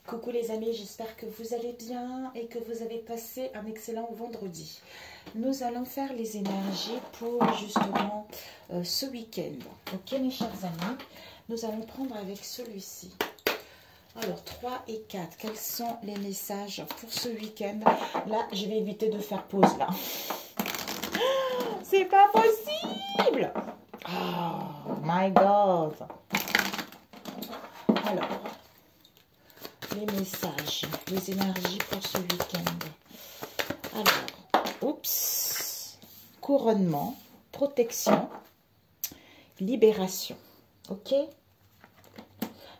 Coucou les amis, j'espère que vous allez bien et que vous avez passé un excellent vendredi. Nous allons faire les énergies pour justement ce week-end. Ok mes chers amis, nous allons prendre avec celui-ci. Alors 3 et 4, quels sont les messages pour ce week-end? Là, je vais éviter de faire pause là. C'est pas possible! Oh my God! Alors, les messages, les énergies pour ce week-end. Alors, oups, couronnement, protection, libération, ok?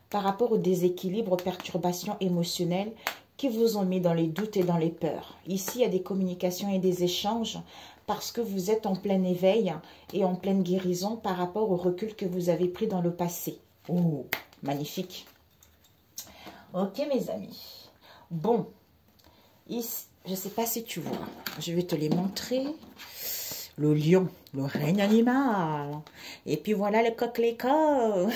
Par rapport au déséquilibre, aux perturbations émotionnelles qui vous ont mis dans les doutes et dans les peurs. Ici, il y a des communications et des échanges parce que vous êtes en plein éveil et en pleine guérison par rapport au recul que vous avez pris dans le passé. Oh, magnifique! Ok mes amis, bon, ici, je ne sais pas si tu vois, je vais te les montrer. Le lion, le règne animal. Et puis voilà le coquelicot.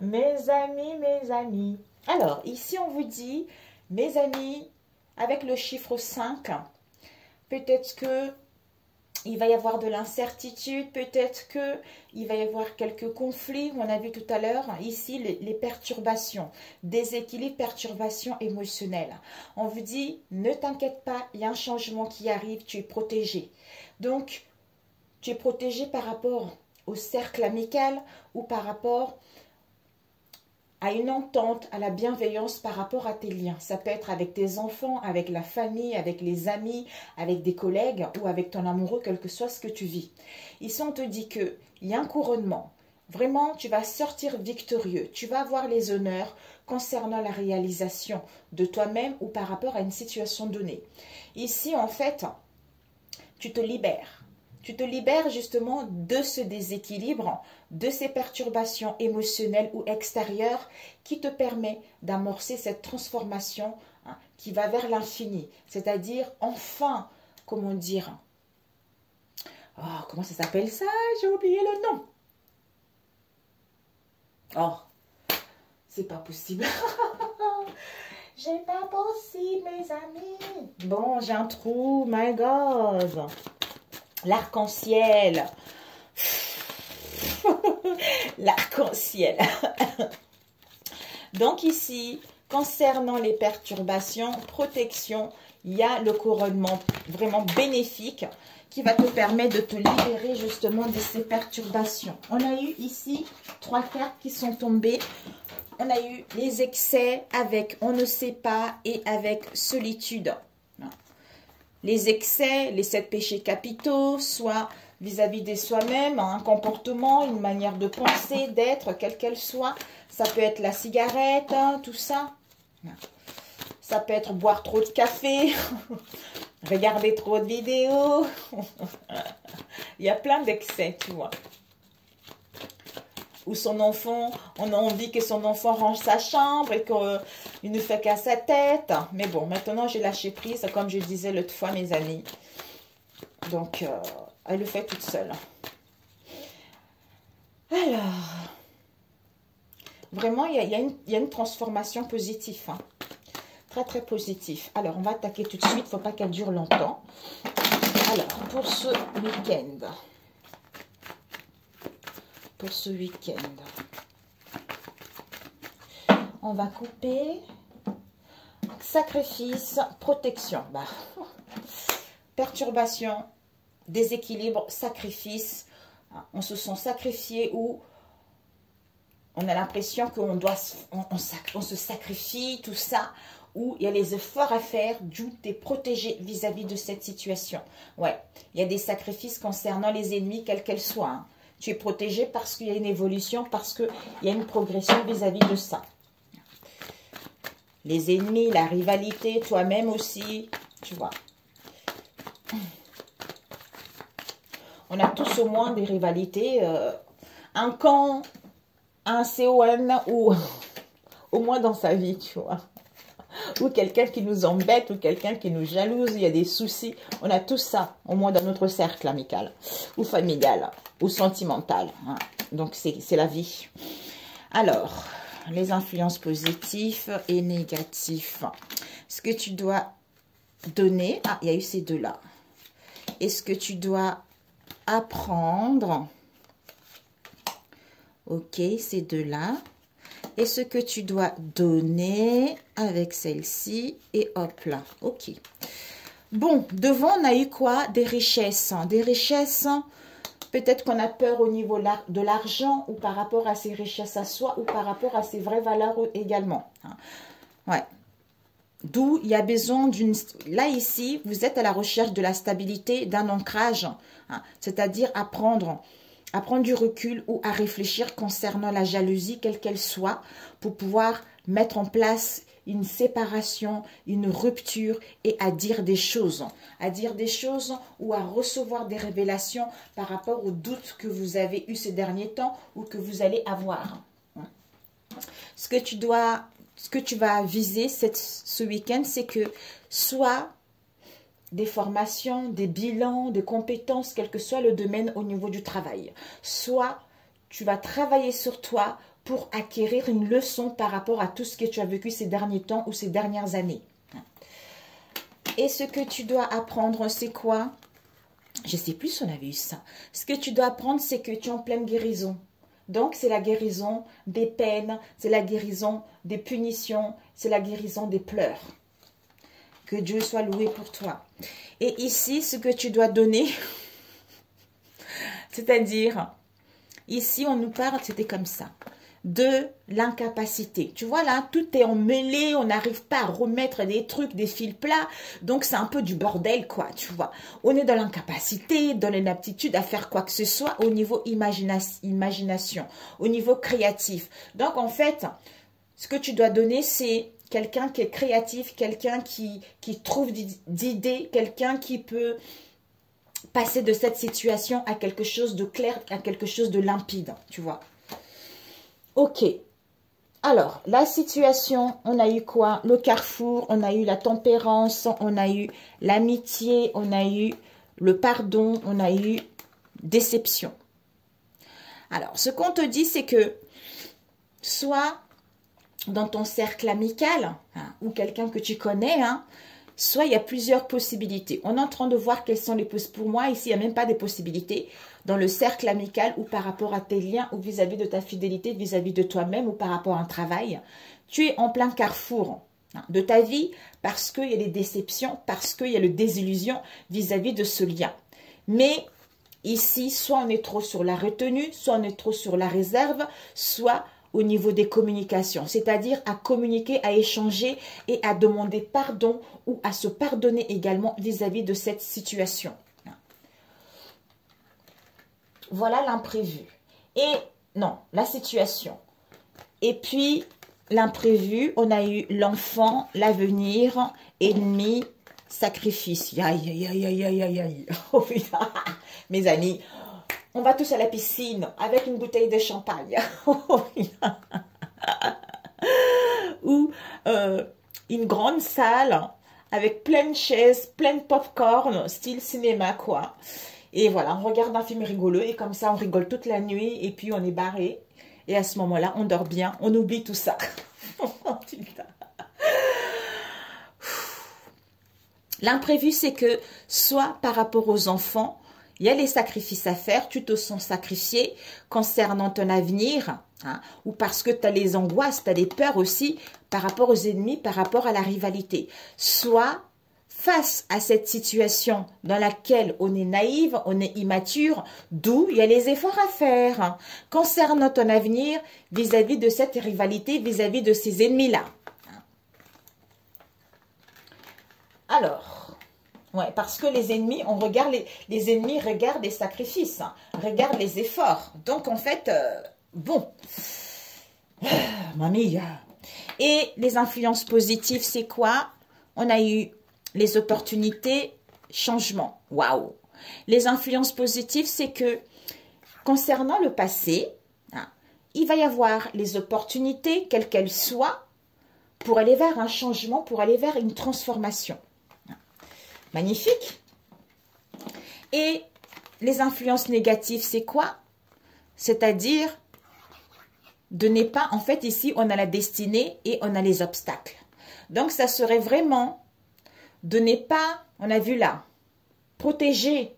Mes amis. Alors, ici on vous dit, mes amis, avec le chiffre 5, peut-être que il va y avoir de l'incertitude, peut-être qu'il va y avoir quelques conflits, on a vu tout à l'heure, ici les perturbations, déséquilibre, perturbations émotionnelles. On vous dit, ne t'inquiète pas, il y a un changement qui arrive, tu es protégé. Donc, tu es protégé par rapport au cercle amical ou par rapport à une entente, à la bienveillance par rapport à tes liens. Ça peut être avec tes enfants, avec la famille, avec les amis, avec des collègues ou avec ton amoureux, quel que soit ce que tu vis. Ici, on te dit qu'il y a un couronnement. Vraiment, tu vas sortir victorieux. Tu vas avoir les honneurs concernant la réalisation de toi-même ou par rapport à une situation donnée. Ici, en fait, tu te libères. Tu te libères justement de ce déséquilibre, de ces perturbations émotionnelles ou extérieures qui te permet d'amorcer cette transformation qui va vers l'infini. C'est-à-dire, enfin, comment dire, oh, comment ça s'appelle ça? J'ai oublié le nom. Oh, c'est pas possible. C'est pas possible, mes amis. Bon, j'ai un trou, my God. L'arc-en-ciel. L'arc-en-ciel. Donc ici, concernant les perturbations, protection, il y a le couronnement vraiment bénéfique qui va te permettre de te libérer justement de ces perturbations. On a eu ici 3 cartes qui sont tombées. On a eu les excès avec on ne sait pas et avec solitude. Les excès, les 7 péchés capitaux, soit vis-à-vis de soi-même, un comportement, une manière de penser, d'être, quelle qu'elle soit. Ça peut être la cigarette, tout ça. Ça peut être boire trop de café, regarder trop de vidéos. Il y a plein d'excès, tu vois. Ou son enfant, on a envie que son enfant range sa chambre et qu'il ne fait qu'à sa tête. Mais bon, maintenant j'ai lâché prise, comme je disais l'autre fois, mes amis. Donc, elle le fait toute seule. Alors, vraiment, il y a une transformation positive. Hein. Très, très positive. Alors, on va attaquer tout de suite. Il ne faut pas qu'elle dure longtemps. Alors, pour ce week-end. Pour ce week-end. On va couper sacrifice, protection. Bah, perturbation, déséquilibre, sacrifice. On se sent sacrifié ou on a l'impression qu'on doit, on se sacrifie, tout ça. Ou il y a les efforts à faire, d'où tu es protégé vis-à-vis de cette situation. Ouais, il y a des sacrifices concernant les ennemis, quels qu'elles soient. Hein. Tu es protégé parce qu'il y a une évolution, parce qu'il y a une progression vis-à-vis de ça. Les ennemis, la rivalité, toi-même aussi, tu vois. On a tous au moins des rivalités. Un camp, un CON ou au moins dans sa vie, tu vois. Ou quelqu'un qui nous embête, ou quelqu'un qui nous jalouse, il y a des soucis. On a tout ça, au moins dans notre cercle amical, ou familial, ou sentimental. Hein. Donc, c'est la vie. Alors, les influences positives et négatives. Ce que tu dois donner. Ah, il y a eu ces deux-là. Et ce que tu dois apprendre. Ok, ces deux-là. Et ce que tu dois donner avec celle-ci. Et hop là. Ok. Bon, devant, on a eu quoi? Des richesses. Des richesses, peut-être qu'on a peur au niveau de l'argent ou par rapport à ses richesses à soi ou par rapport à ses vraies valeurs également. Ouais. D'où il y a besoin d'une... Là, ici, vous êtes à la recherche de la stabilité, d'un ancrage. C'est-à-dire à prendre du recul ou à réfléchir concernant la jalousie, quelle qu'elle soit, pour pouvoir mettre en place une séparation, une rupture et à dire des choses. À dire des choses ou à recevoir des révélations par rapport aux doutes que vous avez eu ces derniers temps ou que vous allez avoir. Ce que tu vas viser ce week-end, c'est que soit des formations, des bilans, des compétences, quel que soit le domaine au niveau du travail. Soit tu vas travailler sur toi pour acquérir une leçon par rapport à tout ce que tu as vécu ces derniers temps ou ces dernières années. Et ce que tu dois apprendre, c'est quoi? Je ne sais plus si on avait eu ça. Ce que tu dois apprendre, c'est que tu es en pleine guérison. Donc, c'est la guérison des peines, c'est la guérison des punitions, c'est la guérison des pleurs. Que Dieu soit loué pour toi. Et ici, ce que tu dois donner, c'est-à-dire, ici, on nous parle, c'était comme ça, de l'incapacité. Tu vois là, tout est emmêlé, on n'arrive pas à remettre des trucs, des fils plats. Donc, c'est un peu du bordel, quoi, tu vois. On est dans l'incapacité, dans l'inaptitude à faire quoi que ce soit au niveau imagination, au niveau créatif. Donc, en fait, ce que tu dois donner, c'est quelqu'un qui est créatif, quelqu'un qui trouve d'idées, quelqu'un qui peut passer de cette situation à quelque chose de clair, à quelque chose de limpide, tu vois. Ok. Alors, la situation, on a eu quoi? Le carrefour, on a eu la tempérance, on a eu l'amitié, on a eu le pardon, on a eu déception. Alors, ce qu'on te dit, c'est que soit dans ton cercle amical, ou quelqu'un que tu connais, soit il y a plusieurs possibilités. On est en train de voir quelles sont les possibilités. Pour moi, ici, il n'y a même pas des possibilités dans le cercle amical ou par rapport à tes liens ou vis-à-vis de ta fidélité, vis-à-vis de toi-même ou par rapport à un travail. Tu es en plein carrefour de ta vie parce qu'il y a des déceptions, parce qu'il y a le désillusion vis-à-vis de ce lien. Mais ici, soit on est trop sur la retenue, soit on est trop sur la réserve, soit au niveau des communications, c'est-à-dire à communiquer, à échanger et à demander pardon ou à se pardonner également vis-à-vis de cette situation. Voilà l'imprévu. Et non, la situation. Et puis, l'imprévu, on a eu l'enfant, l'avenir, ennemi, sacrifice. Aïe, aïe, aïe, aïe, aïe, aïe, aïe. Oh putain, mes amis, on va tous à la piscine avec une bouteille de champagne. Ou une grande salle avec plein de chaises, plein de pop-corn, style cinéma, quoi. Et voilà, on regarde un film rigolo et comme ça, on rigole toute la nuit et puis on est barré. Et à ce moment-là, on dort bien, on oublie tout ça. L'imprévu, c'est que soit par rapport aux enfants, il y a les sacrifices à faire, tu te sens sacrifié concernant ton avenir, ou parce que tu as les angoisses, tu as des peurs aussi par rapport aux ennemis, par rapport à la rivalité. Soit face à cette situation dans laquelle on est naïve, on est immature, d'où il y a les efforts à faire concernant ton avenir vis-à-vis de cette rivalité, vis-à-vis de ces ennemis-là. Alors, ouais, parce que les ennemis, on regarde les ennemis regardent les sacrifices, regardent les efforts. Donc, en fait, bon, mamie. Et les influences positives, c'est quoi? On a eu les opportunités, changement. Waouh! Les influences positives, c'est que concernant le passé, il va y avoir les opportunités, quelles qu'elles soient, pour aller vers un changement, pour aller vers une transformation. Magnifique. Et les influences négatives, c'est quoi? C'est-à-dire de ne pas, en fait, ici, on a la destinée et on a les obstacles. Donc, ça serait vraiment de ne pas, on a vu là, protéger.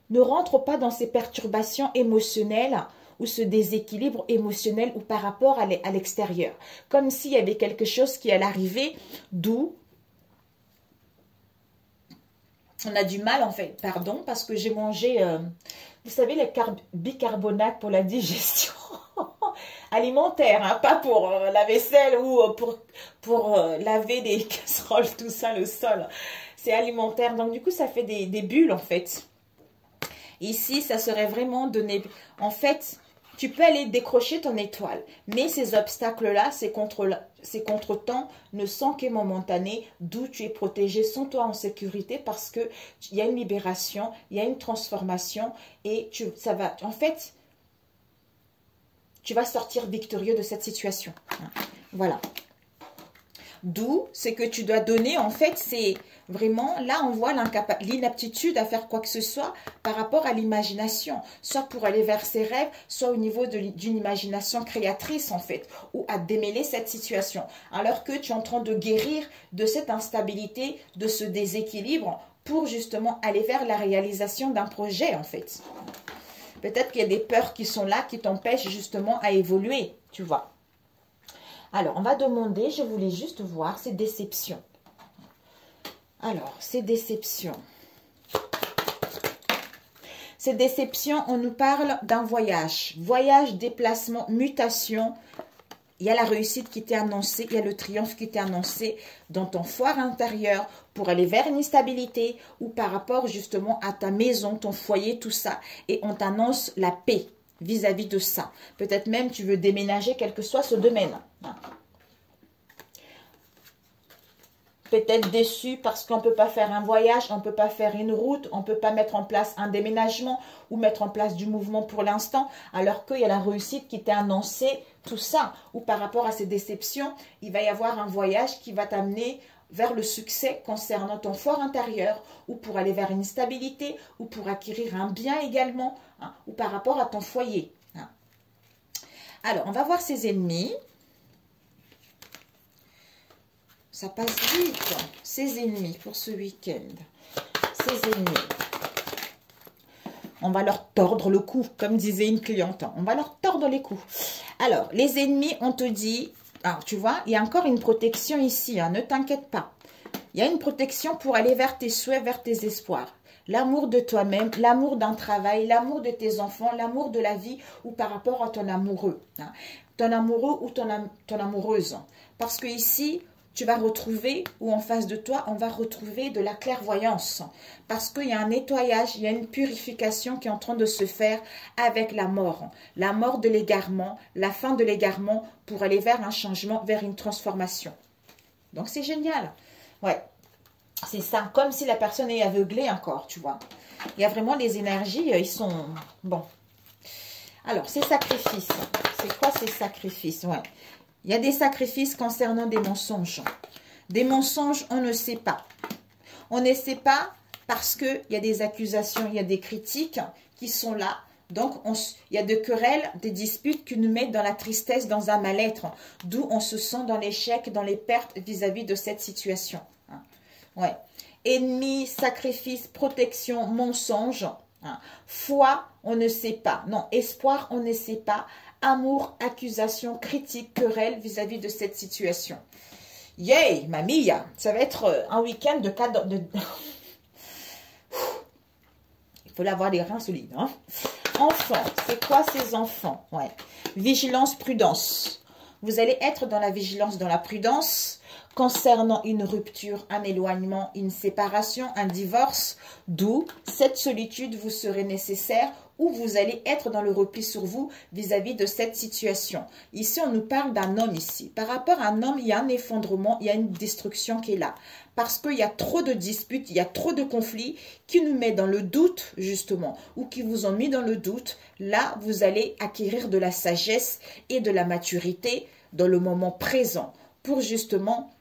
Ne rentre pas dans ces perturbations émotionnelles ou ce déséquilibre émotionnel ou par rapport à l'extérieur. Comme s'il y avait quelque chose qui allait arriver, d'où on a du mal, en fait, pardon, parce que j'ai mangé, vous savez, les bicarbonates pour la digestion alimentaire, hein, pas pour la vaisselle ou pour laver des casseroles, tout ça, le sol. C'est alimentaire, donc du coup, ça fait des bulles, en fait. Ici, ça serait vraiment donner... En fait, tu peux aller décrocher ton étoile, mais ces obstacles-là, ces contretemps ne sont que momentanés, d'où tu es protégé, sans toi en sécurité, parce qu'il y a une libération, il y a une transformation, et ça va... En fait, tu vas sortir victorieux de cette situation. Voilà. D'où, c'est que tu dois donner, en fait, c'est vraiment, là, on voit l'inaptitude à faire quoi que ce soit par rapport à l'imagination, soit pour aller vers ses rêves, soit au niveau d'une imagination créatrice, en fait, ou à démêler cette situation. Alors que tu es en train de guérir de cette instabilité, de ce déséquilibre, pour justement aller vers la réalisation d'un projet, en fait. Peut-être qu'il y a des peurs qui sont là, qui t'empêchent justement à évoluer, tu vois. Alors, on va demander, je voulais juste voir ces déceptions. Alors, ces déceptions. Ces déceptions, on nous parle d'un voyage. Voyage, déplacement, mutation. Il y a la réussite qui t'est annoncée, il y a le triomphe qui t'est annoncé dans ton foyer intérieur pour aller vers une stabilité ou par rapport justement à ta maison, ton foyer, tout ça. Et on t'annonce la paix vis-à-vis de ça. Peut-être même tu veux déménager quel que soit ce domaine. Peut-être déçu parce qu'on ne peut pas faire un voyage, on ne peut pas faire une route, on ne peut pas mettre en place un déménagement ou mettre en place du mouvement pour l'instant, alors qu'il y a la réussite qui t'est annoncée, tout ça. Ou par rapport à ces déceptions, il va y avoir un voyage qui va t'amener vers le succès concernant ton fort intérieur, ou pour aller vers une stabilité, ou pour acquérir un bien également, hein, ou par rapport à ton foyer. Hein. Alors, on va voir ses ennemis. Ça passe vite. Ses ennemis pour ce week-end. Ses ennemis. On va leur tordre le cou, comme disait une cliente. On va leur tordre les coups. Alors, les ennemis, on te dit... Alors, tu vois, il y a encore une protection ici. Hein, ne t'inquiète pas. Il y a une protection pour aller vers tes souhaits, vers tes espoirs. L'amour de toi-même, l'amour d'un travail, l'amour de tes enfants, l'amour de la vie ou par rapport à ton amoureux. Hein, ton amoureux ou ton amoureuse. Parce que ici... tu vas retrouver, ou en face de toi, on va retrouver de la clairvoyance. Parce qu'il y a un nettoyage, il y a une purification qui est en train de se faire avec la mort. La mort de l'égarement, la fin de l'égarement pour aller vers un changement, vers une transformation. Donc c'est génial. Ouais, c'est ça. Comme si la personne est aveuglée encore, tu vois. Il y a vraiment les énergies, ils sont... Bon. Alors, ces sacrifices. C'est quoi ces sacrifices? Ouais. Il y a des sacrifices concernant des mensonges. Des mensonges, on ne sait pas. On ne sait pas parce qu'il y a des accusations, il y a des critiques qui sont là. Donc, il y a des querelles, des disputes qui nous mettent dans la tristesse, dans un mal-être. D'où on se sent dans l'échec, dans les pertes vis-à-vis de cette situation. Ouais. Ennemis, sacrifices, protection, mensonge. Foi, on ne sait pas. Non, espoir, on ne sait pas. Amour, accusation, critique, querelle vis-à-vis de cette situation. Yay, mamie, ça va être un week-end de cadeaux. Il faut avoir les reins solides. Hein? Enfants, c'est quoi ces enfants? Ouais. Vigilance, prudence. Vous allez être dans la vigilance, dans la prudence concernant une rupture, un éloignement, une séparation, un divorce. D'où cette solitude vous serait nécessaire ou vous allez être dans le repli sur vous vis-à-vis de cette situation. Ici, on nous parle d'un homme ici. Par rapport à un homme, il y a un effondrement, il y a une destruction qui est là. Parce qu'il y a trop de disputes, il y a trop de conflits qui nous mettent dans le doute, justement, ou qui vous ont mis dans le doute. Là, vous allez acquérir de la sagesse et de la maturité dans le moment présent pour justement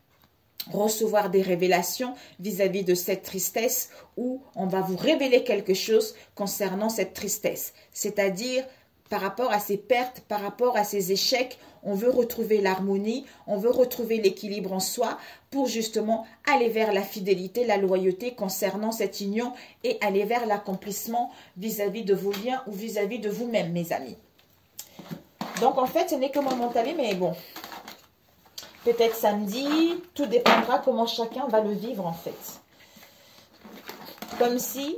recevoir des révélations vis-à-vis de cette tristesse où on va vous révéler quelque chose concernant cette tristesse. C'est-à-dire par rapport à ses pertes, par rapport à ses échecs. On veut retrouver l'harmonie, on veut retrouver l'équilibre en soi pour justement aller vers la fidélité, la loyauté concernant cette union et aller vers l'accomplissement vis-à-vis de vos liens ou vis-à-vis de vous-même, mes amis. Donc, en fait, ce n'est que momentané, mais bon, peut-être samedi, tout dépendra comment chacun va le vivre, en fait. Comme si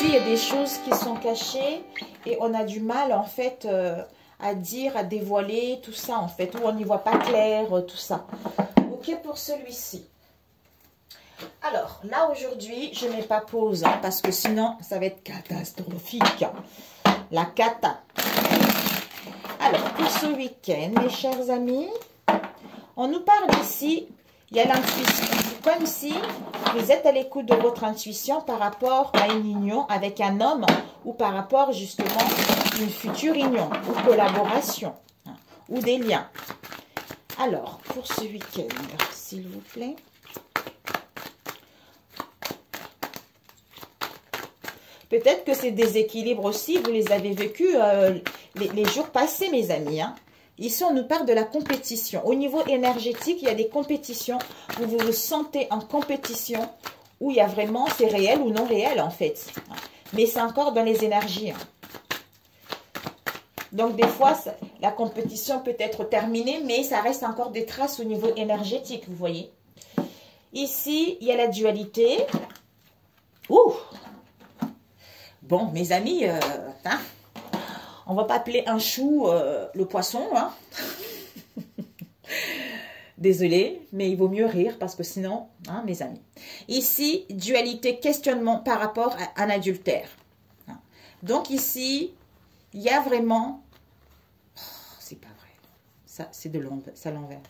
il y a des choses qui sont cachées et on a du mal en fait à dire, à dévoiler tout ça en fait, ou on n'y voit pas clair, tout ça. Ok pour celui-ci. Alors là aujourd'hui, je ne mets pas pause hein, parce que sinon ça va être catastrophique. La cata. Alors pour ce week-end, mes chers amis, on nous parle ici, il y a l'intuition. Comme si vous êtes à l'écoute de votre intuition par rapport à une union avec un homme ou par rapport justement à une future union ou collaboration hein, ou des liens. Alors, pour ce week-end, s'il vous plaît. Peut-être que ces déséquilibres aussi, vous les avez vécus les jours passés, mes amis, hein. Ici, on nous parle de la compétition. Au niveau énergétique, il y a des compétitions où vous vous sentez en compétition, où il y a vraiment, c'est réel ou non réel en fait. Mais c'est encore dans les énergies. Donc des fois, la compétition peut être terminée, mais ça reste encore des traces au niveau énergétique, vous voyez. Ici, il y a la dualité. Ouh! Bon, mes amis, hein, on va pas appeler un chou le poisson, hein. Désolée, mais il vaut mieux rire parce que sinon, hein, mes amis. Ici, dualité, questionnement par rapport à un adultère. Donc ici, il y a vraiment... Oh, c'est pas vrai. Ça, c'est de l'envers. C'est à l'envers.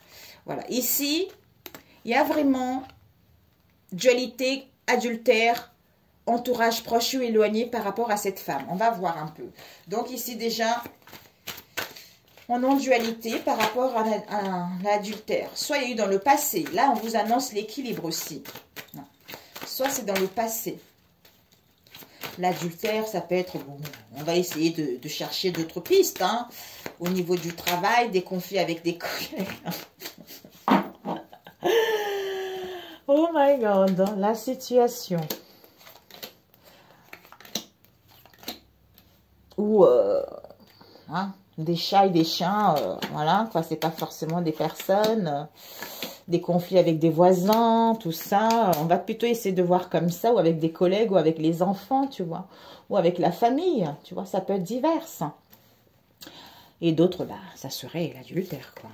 Voilà. Ici, il y a vraiment dualité, adultère, entourage proche ou éloigné par rapport à cette femme. On va voir un peu. Donc ici déjà, on est en dualité par rapport à l'adultère. Soit il y a eu dans le passé. Là, on vous annonce l'équilibre aussi. Soit c'est dans le passé. L'adultère, ça peut être... Bon, on va essayer de chercher d'autres pistes. Hein, au niveau du travail, des conflits avec des collègues. Oh my God, la situation. Ou hein, des chats et des chiens, voilà, quoi, c'est pas forcément des personnes, des conflits avec des voisins, tout ça, on va plutôt essayer de voir comme ça, ou avec des collègues, ou avec les enfants, tu vois, ou avec la famille, tu vois, ça peut être divers. Et d'autres, bah, ça serait l'adultère, quoi.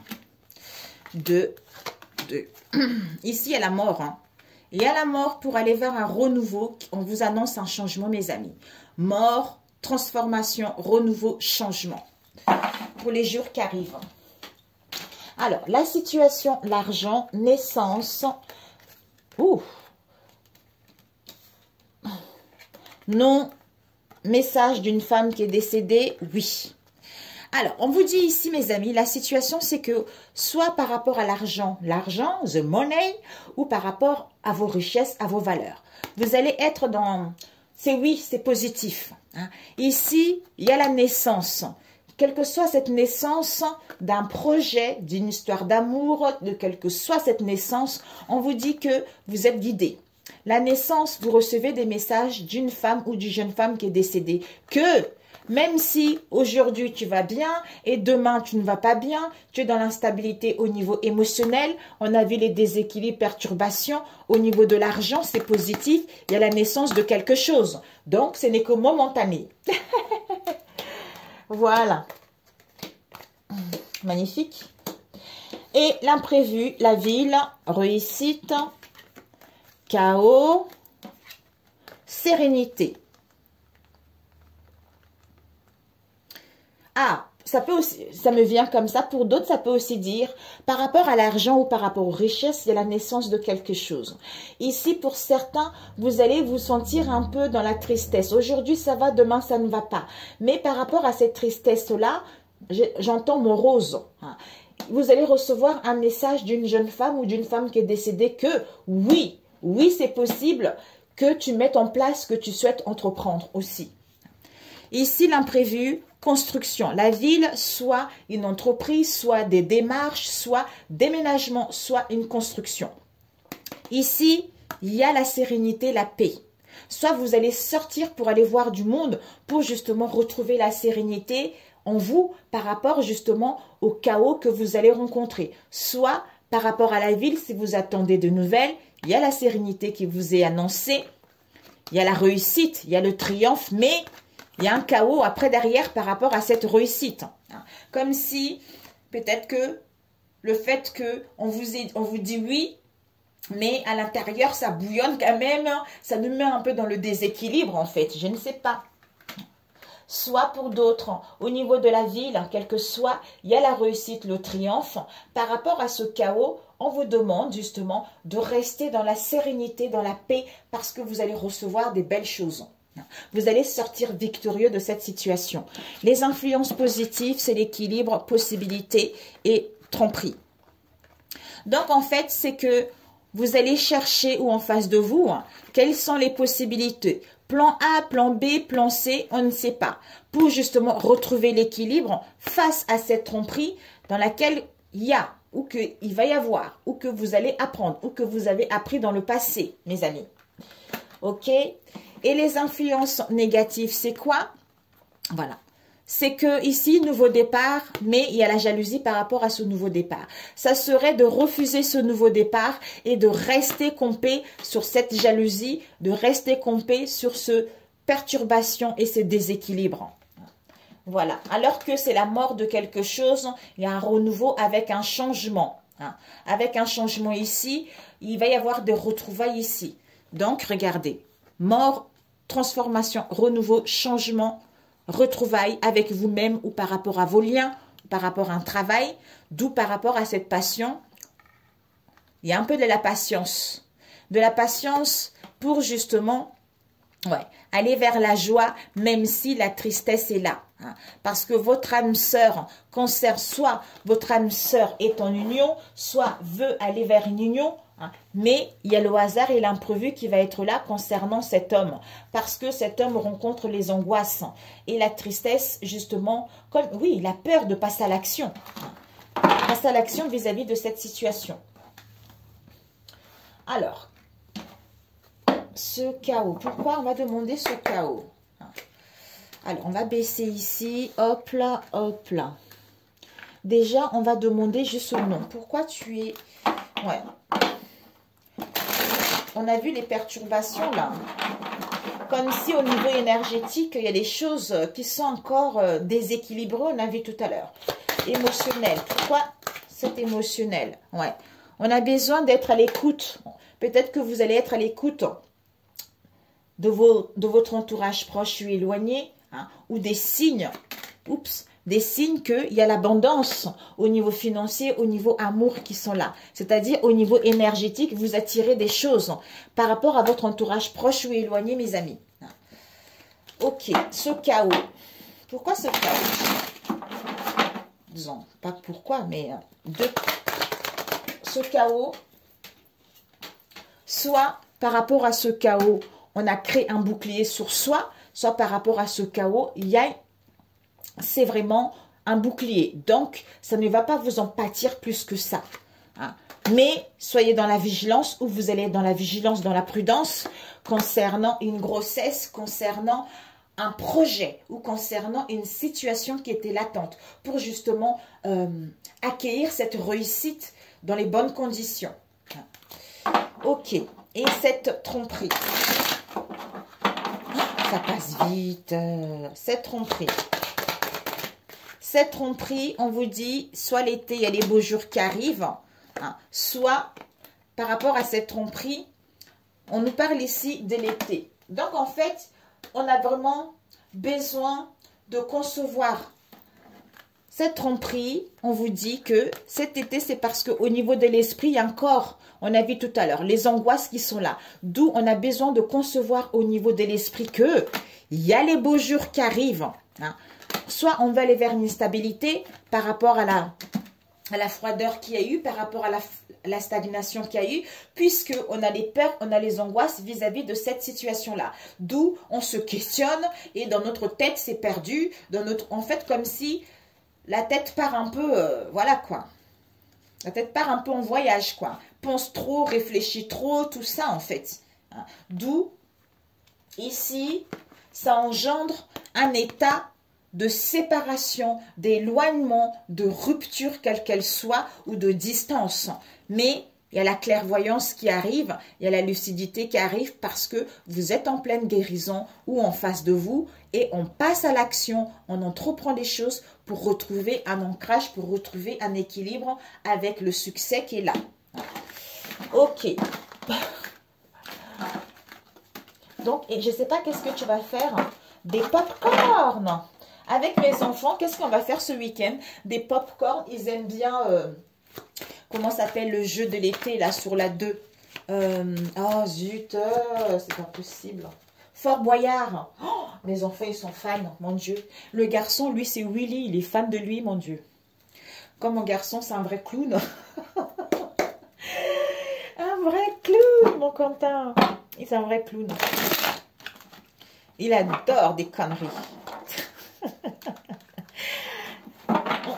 Ici, il y a la mort, hein. Il y a la mort pour aller vers un renouveau, on vous annonce un changement, mes amis. Mort, transformation, renouveau, changement. Pour les jours qui arrivent. Alors, la situation, l'argent, naissance. Ouh. Non. Message d'une femme qui est décédée, oui. Alors, on vous dit ici, mes amis, la situation, c'est que soit par rapport à l'argent, the money, ou par rapport à vos richesses, à vos valeurs. Vous allez être dans... C'est oui, c'est positif. Hein. Ici, il y a la naissance. Quelle que soit cette naissance d'un projet, d'une histoire d'amour, de quelle que soit cette naissance, on vous dit que vous êtes guidé. La naissance, vous recevez des messages d'une femme ou d'une jeune femme qui est décédée. Que même si aujourd'hui tu vas bien et demain tu ne vas pas bien, tu es dans l'instabilité au niveau émotionnel, on a vu les déséquilibres, perturbations, au niveau de l'argent, c'est positif, il y a la naissance de quelque chose. Donc ce n'est que momentané. Voilà. Magnifique. Et l'imprévu, la ville, réussite, chaos, sérénité. Ah, ça peut aussi, ça me vient comme ça. Pour d'autres, ça peut aussi dire, par rapport à l'argent ou par rapport aux richesses, il y a la naissance de quelque chose. Ici, pour certains, vous allez vous sentir un peu dans la tristesse. Aujourd'hui, ça va, demain, ça ne va pas. Mais par rapport à cette tristesse-là, j'entends mon rose. Vous allez recevoir un message d'une jeune femme ou d'une femme qui est décédée que oui, oui, c'est possible que tu mettes en place ce que tu souhaites entreprendre aussi. Ici, l'imprévu, construction. La ville, soit une entreprise, soit des démarches, soit déménagement, soit une construction. Ici, il y a la sérénité, la paix. Soit vous allez sortir pour aller voir du monde pour justement retrouver la sérénité en vous par rapport justement au chaos que vous allez rencontrer. Soit par rapport à la ville, si vous attendez de nouvelles, il y a la sérénité qui vous est annoncée, il y a la réussite, il y a le triomphe, mais il y a un chaos après derrière par rapport à cette réussite. Comme si peut-être que le fait qu'on vous dit oui, mais à l'intérieur, ça bouillonne quand même. Ça nous met un peu dans le déséquilibre, en fait. Je ne sais pas. Soit pour d'autres, au niveau de la ville, quel que soit, il y a la réussite, le triomphe. Par rapport à ce chaos, on vous demande justement de rester dans la sérénité, dans la paix, parce que vous allez recevoir des belles choses. Vous allez sortir victorieux de cette situation. Les influences positives, c'est l'équilibre, possibilité et tromperie. Donc, en fait, c'est que vous allez chercher ou en face de vous, quelles sont les possibilités. Plan A, plan B, plan C, on ne sait pas. Pour justement retrouver l'équilibre face à cette tromperie dans laquelle il y a, ou qu'il va y avoir, ou que vous allez apprendre, ou que vous avez appris dans le passé, mes amis. Ok? Et les influences négatives, c'est quoi? Voilà. C'est que ici, nouveau départ, mais il y a la jalousie par rapport à ce nouveau départ. Ça serait de refuser ce nouveau départ et de rester campé sur cette jalousie, de rester campé sur ce perturbation et ce déséquilibre. Voilà. Alors que c'est la mort de quelque chose, il y a un renouveau avec un changement. Avec un changement ici, il va y avoir des retrouvailles ici. Donc, regardez. Mort, transformation, renouveau, changement, retrouvailles avec vous-même ou par rapport à vos liens, par rapport à un travail, d'où par rapport à cette passion. Il y a un peu de la patience. De la patience pour justement aller vers la joie, même si la tristesse est là. Parce que votre âme sœur concerne soit votre âme sœur est en union, soit veut aller vers une union, mais il y a le hasard et l'imprévu qui va être là concernant cet homme. Parce que cet homme rencontre les angoisses et la tristesse, justement, comme, oui, la peur de passer à l'action. Passer à l'action vis-à-vis de cette situation. Alors, ce chaos. Pourquoi on va demander ce chaos? Alors, on va baisser ici. Hop là, hop là. Déjà, on va demander juste ce nom. Pourquoi tu es... Ouais. On a vu les perturbations là. Comme si au niveau énergétique, il y a des choses qui sont encore déséquilibrées. On a vu tout à l'heure. Émotionnel. Pourquoi c'est émotionnel? Ouais. On a besoin d'être à l'écoute. Peut-être que vous allez être à l'écoute de votre entourage proche ou éloigné, ou des signes, des signes qu'il y a l'abondance au niveau financier, au niveau amour qui sont là. C'est-à-dire au niveau énergétique, vous attirez des choses par rapport à votre entourage proche ou éloigné, mes amis. Ok, ce chaos. Pourquoi ce chaos? Disons, pas pourquoi, mais ce chaos, soit par rapport à ce chaos, on a créé un bouclier sur soi, soit par rapport à ce chaos, c'est vraiment un bouclier. Donc, ça ne va pas vous en pâtir plus que ça. Mais soyez dans la vigilance, ou vous allez dans la vigilance, dans la prudence, concernant une grossesse, concernant un projet, ou concernant une situation qui était latente, pour justement accueillir cette réussite dans les bonnes conditions. Ok. Et cette tromperie. Ça passe vite. Cette tromperie. Cette tromperie, on vous dit, soit l'été, il y a les beaux jours qui arrivent, soit par rapport à cette tromperie, on nous parle ici de l'été. Donc, en fait, on a vraiment besoin de concevoir cette tromperie. On vous dit que cet été, c'est parce qu'au niveau de l'esprit, il y a encore, on a vu tout à l'heure, les angoisses qui sont là. D'où on a besoin de concevoir au niveau de l'esprit que il y a les beaux jours qui arrivent. Soit on va aller vers une stabilité par rapport à à la froideur qu'il y a eu, par rapport à la stagnation qu'il y a eu, puisque on a les peurs, on a les angoisses vis-à-vis de cette situation-là. D'où on se questionne et dans notre tête, c'est perdu. En fait, comme si la tête part un peu, voilà quoi. La tête part un peu en voyage, quoi. Pense trop, réfléchit trop, tout ça, en fait. D'où, ici, ça engendre un état de séparation, d'éloignement, de rupture, quelle qu'elle soit, ou de distance. Mais il y a la clairvoyance qui arrive, il y a la lucidité qui arrive parce que vous êtes en pleine guérison ou en face de vous et on passe à l'action, on entreprend des choses pour retrouver un ancrage, pour retrouver un équilibre avec le succès qui est là. Ok. Donc, je ne sais pas qu'est-ce que tu vas faire. Des pop-corn. Avec mes enfants, qu'est-ce qu'on va faire ce week-end? Des pop-corn. Ils aiment bien, comment s'appelle le jeu de l'été, là, sur la 2. Oh, zut, c'est pas possible. Fort Boyard. Oh, mes enfants, ils sont fans, mon Dieu. Le garçon, lui, c'est Willy. Il est fan de lui, mon Dieu. Comme mon garçon, c'est un vrai clown. Un vrai clown, mon Quentin. C'est un vrai clown. Il adore des conneries.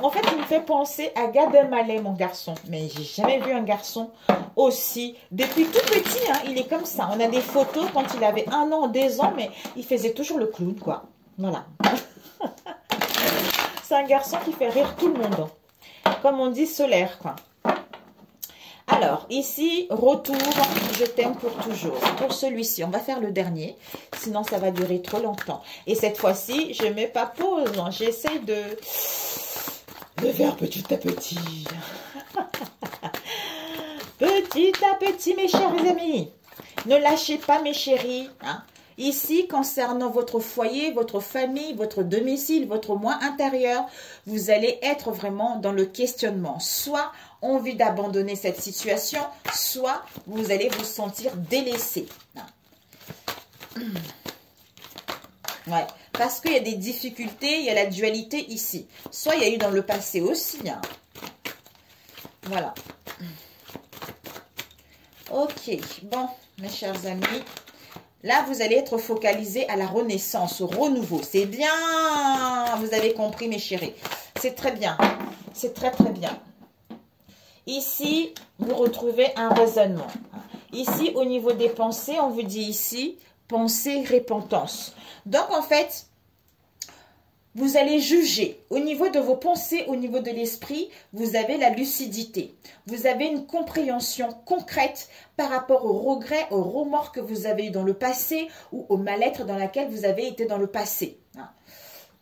En fait, il me fait penser à Gad Elmaleh, mon garçon. Mais j'ai jamais vu un garçon aussi. Depuis tout petit, hein, il est comme ça. On a des photos quand il avait 1 an, 2 ans, mais il faisait toujours le clown, quoi. Voilà. C'est un garçon qui fait rire tout le monde. Comme on dit, solaire, quoi. Alors, ici, retour, je t'aime pour toujours. Pour celui-ci, on va faire le dernier, sinon ça va durer trop longtemps. Et cette fois-ci, je ne mets pas pause, j'essaie de faire petit à petit. Petit à petit, mes chers amis. Ne lâchez pas, mes chéris. Hein. Ici, concernant votre foyer, votre famille, votre domicile, votre moi intérieur, vous allez être vraiment dans le questionnement. Soit envie d'abandonner cette situation, soit vous allez vous sentir délaissé. Ouais, parce qu'il y a des difficultés, il y a la dualité ici. Soit il y a eu dans le passé aussi. Hein. Voilà. Ok, bon, mes chers amis. Là, vous allez être focalisé à la renaissance, au renouveau. C'est bien. Vous avez compris, mes chéris. C'est très bien. C'est très, très bien. Ici, vous retrouvez un raisonnement. Ici, au niveau des pensées, on vous dit ici, pensée, repentance. Donc, en fait, vous allez juger. Au niveau de vos pensées, au niveau de l'esprit, vous avez la lucidité. Vous avez une compréhension concrète par rapport aux regrets, aux remords que vous avez eu dans le passé ou au mal-être dans lequel vous avez été dans le passé.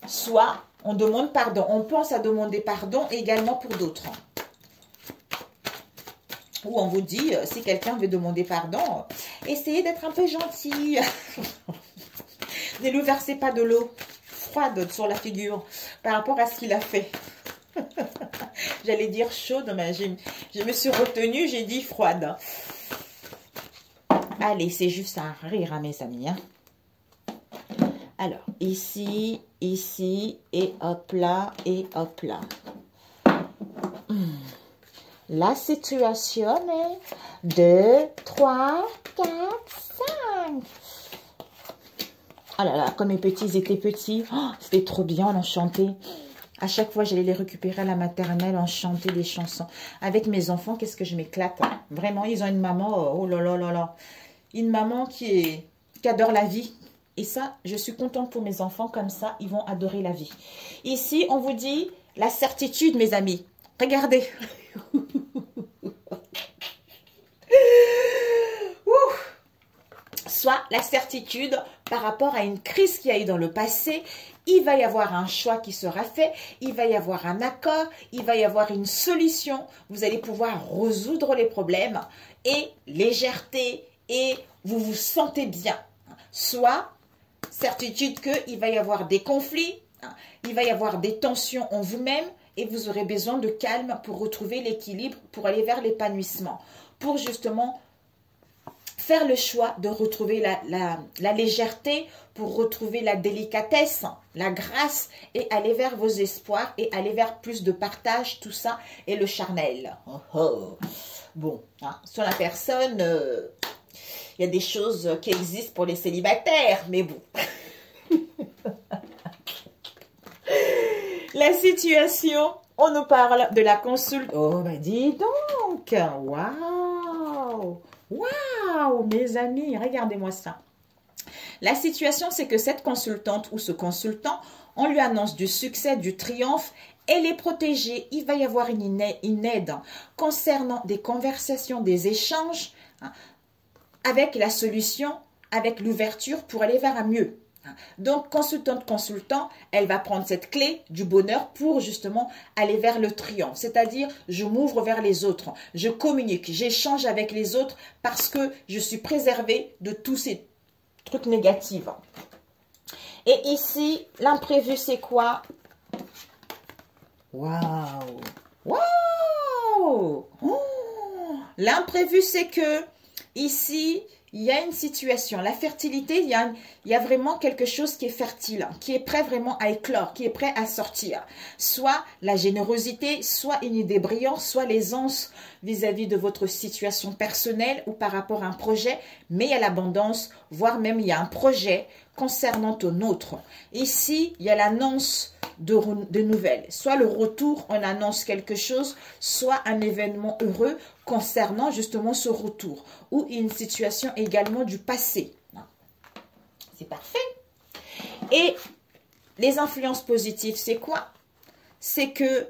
Soit on demande pardon. On pense à demander pardon également pour d'autres. Ou on vous dit, si quelqu'un veut demander pardon, essayez d'être un peu gentil. Ne lui versez pas de l'eau froide sur la figure par rapport à ce qu'il a fait. J'allais dire chaude, mais je me suis retenue, j'ai dit froide. Allez, c'est juste un rire, hein, mes amis. Hein. Alors, ici, ici, et hop là, et hop là. La situation est 2, 3, 4, 5. Oh là là, comme mes petits étaient petits, oh, c'était trop bien, on en chantait. À chaque fois, j'allais les récupérer à la maternelle, on chantait des chansons. Avec mes enfants, qu'est-ce que je m'éclate. Vraiment, ils ont une maman, oh là là là là. Une maman qui adore la vie. Et ça, je suis contente pour mes enfants, comme ça, ils vont adorer la vie. Ici, on vous dit la certitude, mes amis. Regardez. Soit la certitude par rapport à une crise qu'il y a eu dans le passé, il va y avoir un choix qui sera fait, il va y avoir un accord, il va y avoir une solution, vous allez pouvoir résoudre les problèmes et légèreté et vous vous sentez bien. Soit certitude qu'il va y avoir des conflits, il va y avoir des tensions en vous-même et vous aurez besoin de calme pour retrouver l'équilibre, pour aller vers l'épanouissement, pour justement faire le choix de retrouver la légèreté pour retrouver la délicatesse, la grâce et aller vers vos espoirs et aller vers plus de partage, tout ça et le charnel. Oh, oh. Bon, hein, sur la personne, il y a des choses qui existent pour les célibataires, mais bon. La situation, on nous parle de la consulte. Oh, bah dis donc, waouh, waouh, mes amis, regardez-moi ça. La situation, c'est que cette consultante ou ce consultant, on lui annonce du succès, du triomphe. Elle est protégée. Il va y avoir une aide concernant des conversations, des échanges, hein, avec la solution, avec l'ouverture pour aller vers un mieux. Donc, consultante, consultant, elle va prendre cette clé du bonheur pour justement aller vers le triomphe. C'est-à-dire, je m'ouvre vers les autres, je communique, j'échange avec les autres parce que je suis préservée de tous ces trucs négatifs. Et ici, l'imprévu, c'est quoi? Waouh! Waouh! Oh, l'imprévu, c'est que ici, il y a une situation. La fertilité, il y a vraiment quelque chose qui est fertile, qui est prêt vraiment à éclore, qui est prêt à sortir. Soit la générosité, soit une idée brillante, soit l'aisance vis-à-vis de votre situation personnelle ou par rapport à un projet. Mais il y a l'abondance, voire même il y a un projet concernant un autre. Ici, il y a l'annonce de nouvelles. Soit le retour, on annonce quelque chose, soit un événement heureux concernant justement ce retour. Ou une situation également du passé. C'est parfait. Et les influences positives, c'est quoi? C'est que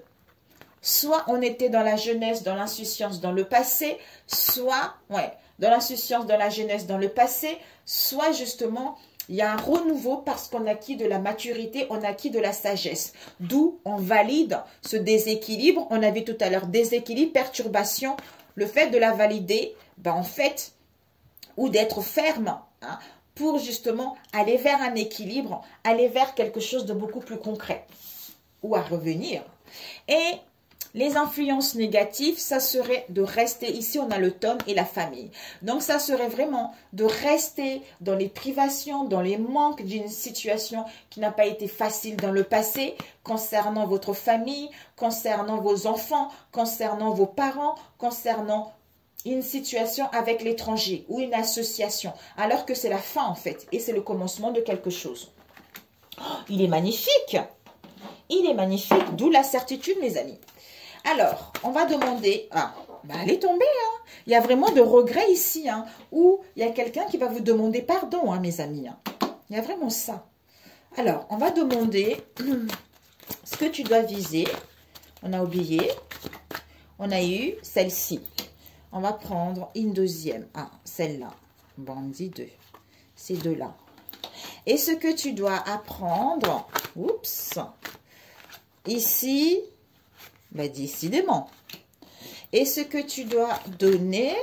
soit on était dans la jeunesse, dans l'insouciance, dans le passé, soit, dans l'insouciance, dans la jeunesse, dans le passé, soit justement, il y a un renouveau parce qu'on acquis de la maturité, on acquis de la sagesse. D'où on valide ce déséquilibre. On a vu tout à l'heure déséquilibre, perturbation. Le fait de la valider, en fait, ou d'être ferme, hein, pour justement aller vers un équilibre, aller vers quelque chose de beaucoup plus concret. Ou à revenir. Et les influences négatives, ça serait de rester, ici on a le tome et la famille. Donc ça serait vraiment de rester dans les privations, dans les manques d'une situation qui n'a pas été facile dans le passé, concernant votre famille, concernant vos enfants, concernant vos parents, concernant une situation avec l'étranger ou une association. Alors que c'est la fin en fait et c'est le commencement de quelque chose. Oh, il est magnifique! Il est magnifique, d'où la certitude mes amis. Alors, on va demander... Ah, elle est tombée, hein. Il y a vraiment de regrets ici, hein, où il y a quelqu'un qui va vous demander pardon, hein, mes amis. Hein. Il y a vraiment ça. Alors, on va demander ce que tu dois viser. On a oublié. On a eu celle-ci. On va prendre une deuxième. Ah, celle-là. Bandit 2. Ces deux-là. Et ce que tu dois apprendre... Oups. Ici... décidément. Et ce que tu dois donner.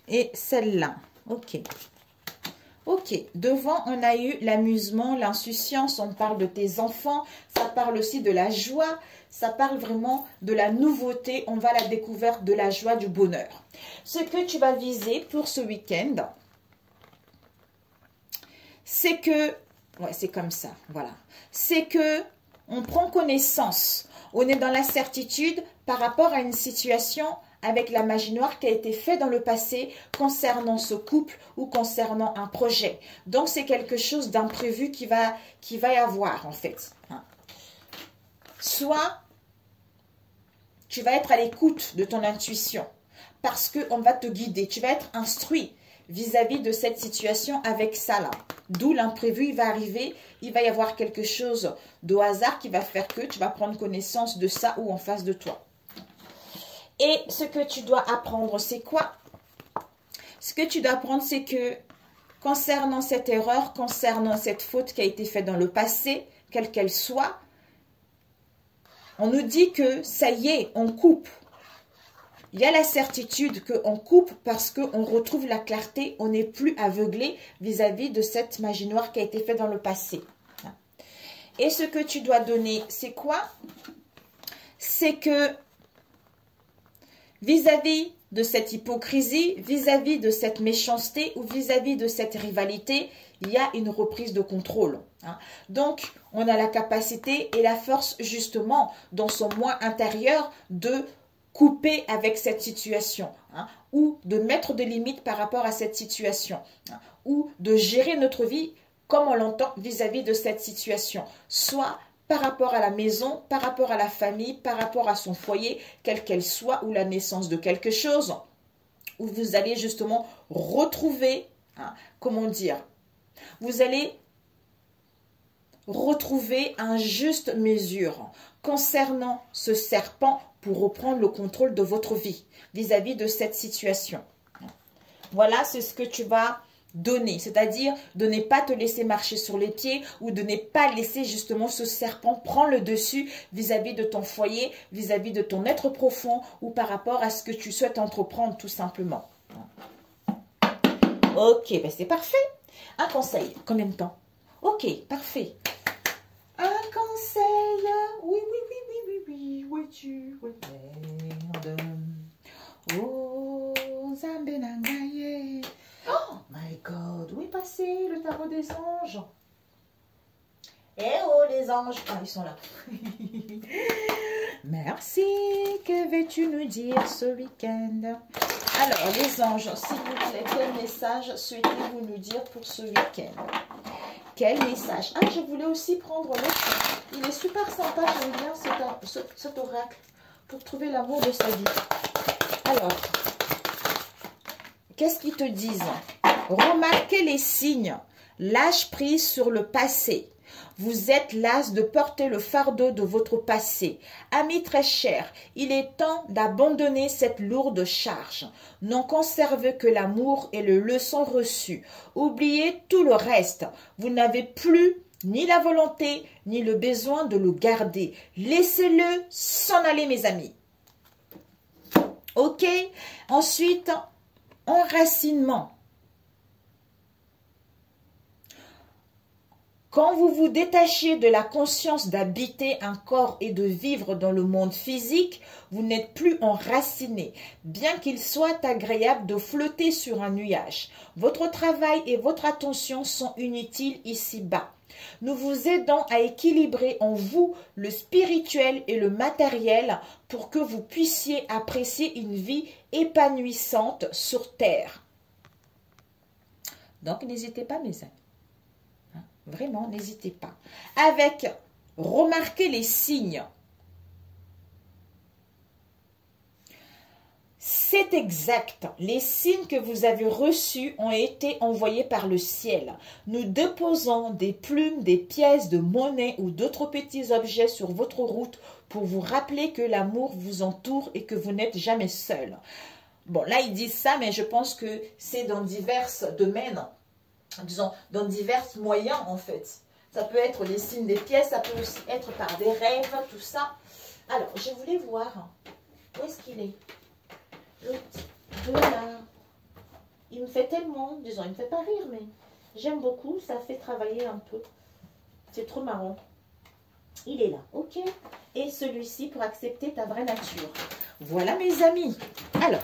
Et celle-là. Ok. Ok. Devant, on a eu l'amusement, l'insouciance. On parle de tes enfants. Ça parle aussi de la joie. Ça parle vraiment de la nouveauté. On va à la découverte de la joie, du bonheur. Ce que tu vas viser pour ce week-end, c'est que... Ouais, c'est comme ça. Voilà. C'est que... on prend connaissance, on est dans la certitude par rapport à une situation avec la magie noire qui a été faite dans le passé concernant ce couple ou concernant un projet. Donc, c'est quelque chose d'imprévu qui va y avoir en fait. Soit, tu vas être à l'écoute de ton intuition parce qu'on va te guider, tu vas être instruit vis-à-vis de cette situation avec ça là. D'où l'imprévu, il va arriver, il va y avoir quelque chose de hasard qui va faire que tu vas prendre connaissance de ça ou en face de toi. Et ce que tu dois apprendre, c'est quoi? Ce que tu dois apprendre, c'est que concernant cette erreur, concernant cette faute qui a été faite dans le passé, quelle qu'elle soit, on nous dit que ça y est, on coupe. Il y a la certitude qu'on coupe parce qu'on retrouve la clarté, on n'est plus aveuglé vis-à-vis de cette magie noire qui a été faite dans le passé. Et ce que tu dois donner, c'est quoi? C'est que vis-à-vis de cette hypocrisie, vis-à-vis de cette méchanceté ou vis-à-vis de cette rivalité, il y a une reprise de contrôle. Hein. Donc, on a la capacité et la force justement dans son moi intérieur de couper avec cette situation, hein, ou de mettre des limites par rapport à cette situation, hein, ou de gérer notre vie comme on l'entend vis-à-vis de cette situation, soit par rapport à la maison, par rapport à la famille, par rapport à son foyer, quelle qu'elle soit, ou la naissance de quelque chose, où vous allez justement retrouver, hein, comment dire, vous allez retrouver un juste mesure concernant ce serpent pour reprendre le contrôle de votre vie vis-à-vis de cette situation. Voilà, c'est ce que tu vas donner, c'est-à-dire de ne pas te laisser marcher sur les pieds ou de ne pas laisser justement ce serpent prendre le dessus vis-à-vis de ton foyer, vis-à-vis de ton être profond ou par rapport à ce que tu souhaites entreprendre tout simplement. Ok, ben c'est parfait. Un conseil, combien de temps? Ok, parfait. Un conseil, oui, tu regardes. Oh, Zambenangaye. Oh my God, où est passé le tarot des anges? Eh oh, les anges. Ah, ils sont là. Merci. Que veux-tu nous dire ce week-end? Alors, les anges, s'il vous plaît, quel message souhaitez-vous nous dire pour ce week-end? Quel message? Ah, je voulais aussi prendre l'autre. Il est super sympa, j'aime bien cet oracle pour trouver l'amour de sa vie. Alors, qu'est-ce qu'ils te disent? Remarquez les signes. Lâche prise sur le passé. Vous êtes las de porter le fardeau de votre passé. Amis très chers, il est temps d'abandonner cette lourde charge. N'en conservez que l'amour et les leçons reçues. Oubliez tout le reste. Vous n'avez plus ni la volonté, ni le besoin de le garder. Laissez-le s'en aller, mes amis. Ok? Ensuite, enracinement. Quand vous vous détachez de la conscience d'habiter un corps et de vivre dans le monde physique, vous n'êtes plus enraciné, bien qu'il soit agréable de flotter sur un nuage. Votre travail et votre attention sont inutiles ici-bas. Nous vous aidons à équilibrer en vous le spirituel et le matériel pour que vous puissiez apprécier une vie épanouissante sur Terre. Donc, n'hésitez pas, mes amis. Vraiment, n'hésitez pas. Avec, remarquez les signes. C'est exact. Les signes que vous avez reçus ont été envoyés par le ciel. Nous déposons des plumes, des pièces de monnaie ou d'autres petits objets sur votre route pour vous rappeler que l'amour vous entoure et que vous n'êtes jamais seul. Bon, là, ils disent ça, mais je pense que c'est dans divers domaines. Disons, dans divers moyens en fait. Ça peut être les signes des pièces, ça peut aussi être par des rêves, tout ça. Alors, je voulais voir, où est-ce qu'il est? Le là. Il me fait tellement, disons, il me fait pas rire, mais j'aime beaucoup, ça fait travailler un peu. C'est trop marrant. Il est là, ok? Et celui-ci pour accepter ta vraie nature. Voilà mes amis. Alors,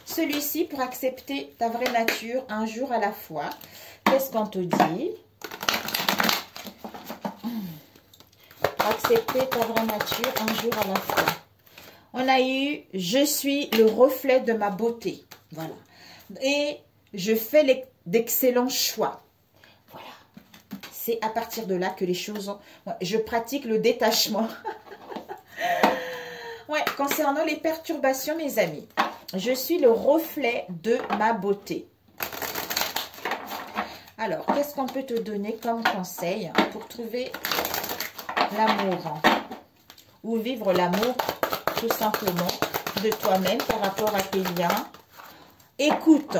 celui-ci pour accepter ta vraie nature un jour à la fois. Qu'est-ce qu'on te dit? Pour accepter ta vraie nature un jour à la fois. On a eu « Je suis le reflet de ma beauté ». Voilà. Et je fais d'excellents choix. Voilà. C'est à partir de là que les choses... Je pratique le détachement. Ouais, concernant les perturbations, mes amis. Je suis le reflet de ma beauté. Alors, qu'est-ce qu'on peut te donner comme conseil pour trouver l'amour ou vivre l'amour tout simplement de toi-même par rapport à tes liens? Écoute,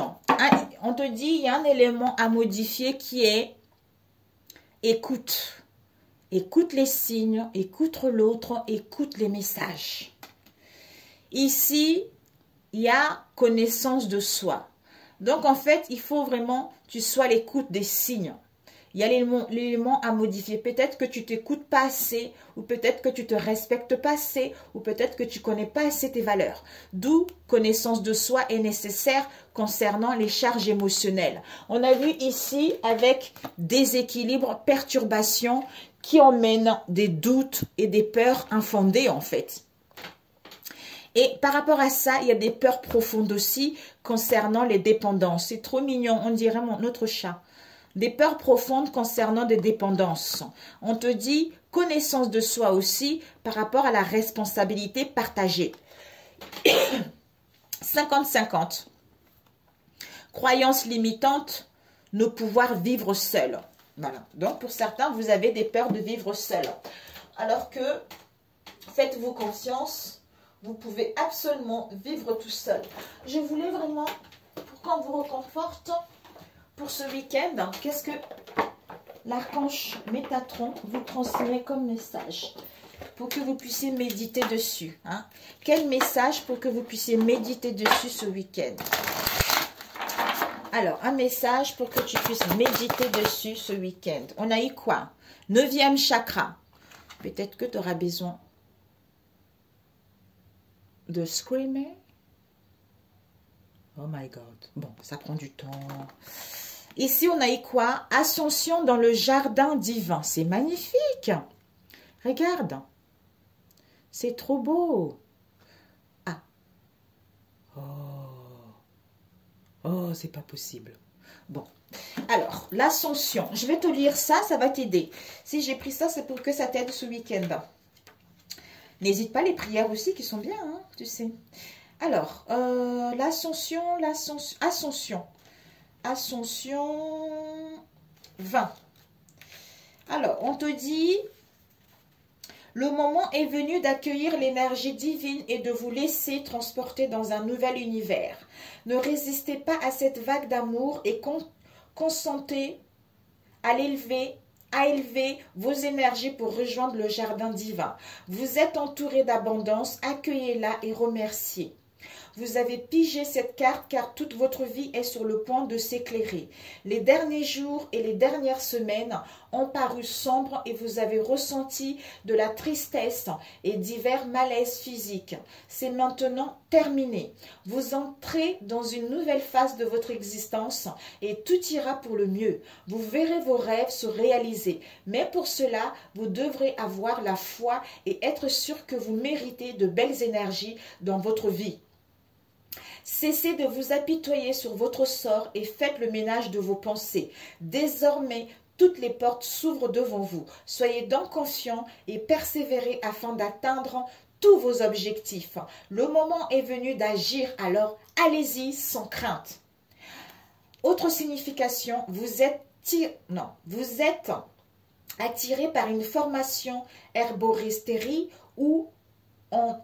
on te dit il y a un élément à modifier qui est écoute. Écoute les signes, écoute l'autre, écoute les messages. Ici, il y a connaissance de soi. Donc, en fait, il faut vraiment que tu sois à l'écoute des signes. Il y a l'élément à modifier. Peut-être que tu t'écoutes pas assez, ou peut-être que tu te respectes pas assez, ou peut-être que tu connais pas assez tes valeurs. D'où connaissance de soi est nécessaire concernant les charges émotionnelles. On a vu ici avec déséquilibre, perturbation qui emmènent des doutes et des peurs infondées en fait. Et par rapport à ça, il y a des peurs profondes aussi concernant les dépendances. C'est trop mignon, on dirait notre chat. Des peurs profondes concernant des dépendances. On te dit connaissance de soi aussi par rapport à la responsabilité partagée. 50-50. Croyance limitante, ne pouvoir vivre seul. Voilà. Donc pour certains, vous avez des peurs de vivre seul. Alors que faites-vous confiance, vous pouvez absolument vivre tout seul. Je voulais vraiment, pour qu'on vous reconforte, pour ce week-end, qu'est-ce que l'archange Métatron vous transmet comme message pour que vous puissiez méditer dessus, hein? Quel message pour que vous puissiez méditer dessus ce week-end? Alors, un message pour que tu puisses méditer dessus ce week-end. On a eu quoi? 9e chakra. Peut-être que tu auras besoin de screamer. Oh my God. Bon, ça prend du temps. Ici, on a eu quoi? Ascension dans le jardin divin. C'est magnifique. Regarde. C'est trop beau. Ah. Oh. Oh, c'est pas possible. Bon. Alors, l'ascension. Je vais te lire ça, ça va t'aider. Si j'ai pris ça, c'est pour que ça t'aide ce week-end. N'hésite pas, les prières aussi qui sont bien, hein, tu sais. Alors, l'ascension, Ascension 20. Alors, on te dit, le moment est venu d'accueillir l'énergie divine et de vous laisser transporter dans un nouvel univers. Ne résistez pas à cette vague d'amour et consentez à élever vos énergies pour rejoindre le jardin divin. Vous êtes entouré d'abondance, accueillez-la et remerciez. Vous avez pigé cette carte car toute votre vie est sur le point de s'éclairer. Les derniers jours et les dernières semaines ont paru sombres et vous avez ressenti de la tristesse et divers malaises physiques. C'est maintenant terminé. Vous entrez dans une nouvelle phase de votre existence et tout ira pour le mieux. Vous verrez vos rêves se réaliser. Mais pour cela, vous devrez avoir la foi et être sûr que vous méritez de belles énergies dans votre vie. Cessez de vous apitoyer sur votre sort et faites le ménage de vos pensées. Désormais, toutes les portes s'ouvrent devant vous. Soyez donc confiants et persévérez afin d'atteindre tous vos objectifs. Le moment est venu d'agir, alors allez-y sans crainte. Autre signification, vous êtes attiré par une formation herboristerie ou en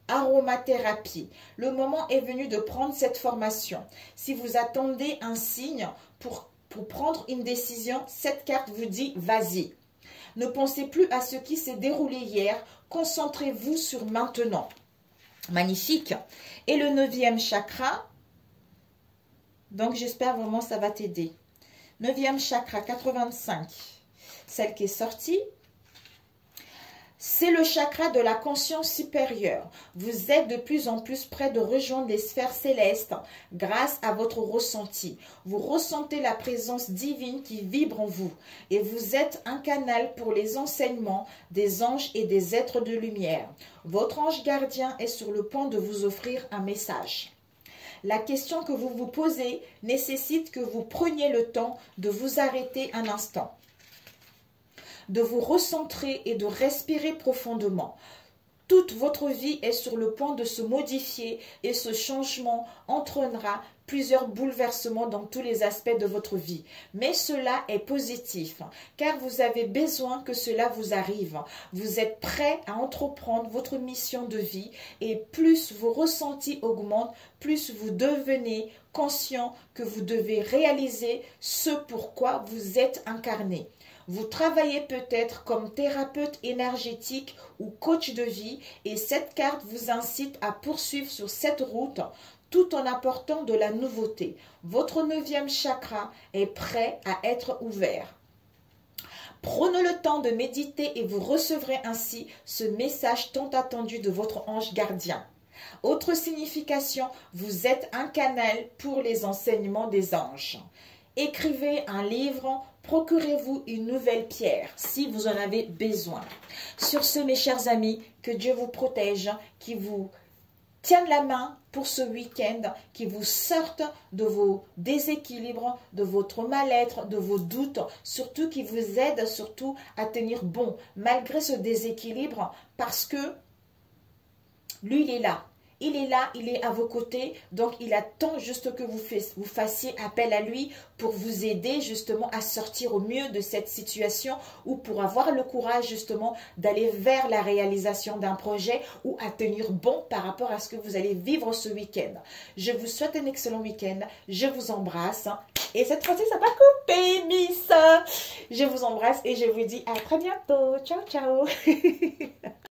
aromathérapie. Le moment est venu de prendre cette formation. Si vous attendez un signe pour prendre une décision, cette carte vous dit vas-y. Ne pensez plus à ce qui s'est déroulé hier, concentrez-vous sur maintenant. Magnifique. Et le 9e chakra, donc j'espère vraiment ça va t'aider. 9e chakra, 85, celle qui est sortie. C'est le chakra de la conscience supérieure. Vous êtes de plus en plus près de rejoindre les sphères célestes grâce à votre ressenti. Vous ressentez la présence divine qui vibre en vous et vous êtes un canal pour les enseignements des anges et des êtres de lumière. Votre ange gardien est sur le point de vous offrir un message. La question que vous vous posez nécessite que vous preniez le temps de vous arrêter un instant, de vous recentrer et de respirer profondément. Toute votre vie est sur le point de se modifier et ce changement entraînera plusieurs bouleversements dans tous les aspects de votre vie. Mais cela est positif car vous avez besoin que cela vous arrive. Vous êtes prêt à entreprendre votre mission de vie et plus vos ressentis augmentent, plus vous devenez conscient que vous devez réaliser ce pourquoi vous êtes incarné. Vous travaillez peut-être comme thérapeute énergétique ou coach de vie et cette carte vous incite à poursuivre sur cette route tout en apportant de la nouveauté. Votre 9e chakra est prêt à être ouvert. Prenez le temps de méditer et vous recevrez ainsi ce message tant attendu de votre ange gardien. Autre signification, vous êtes un canal pour les enseignements des anges. Écrivez un livre, procurez-vous une nouvelle pierre si vous en avez besoin. Sur ce, mes chers amis, que Dieu vous protège, qui vous tienne la main pour ce week-end, qui vous sorte de vos déséquilibres, de votre mal-être, de vos doutes, surtout qui vous aide surtout à tenir bon malgré ce déséquilibre, parce que lui, il est là. Il est là, il est à vos côtés, donc il attend juste que vous fassiez appel à lui pour vous aider justement à sortir au mieux de cette situation ou pour avoir le courage justement d'aller vers la réalisation d'un projet ou à tenir bon par rapport à ce que vous allez vivre ce week-end. Je vous souhaite un excellent week-end, je vous embrasse et cette fois-ci ça va couper, Miss. Je vous embrasse et je vous dis à très bientôt. Ciao, ciao.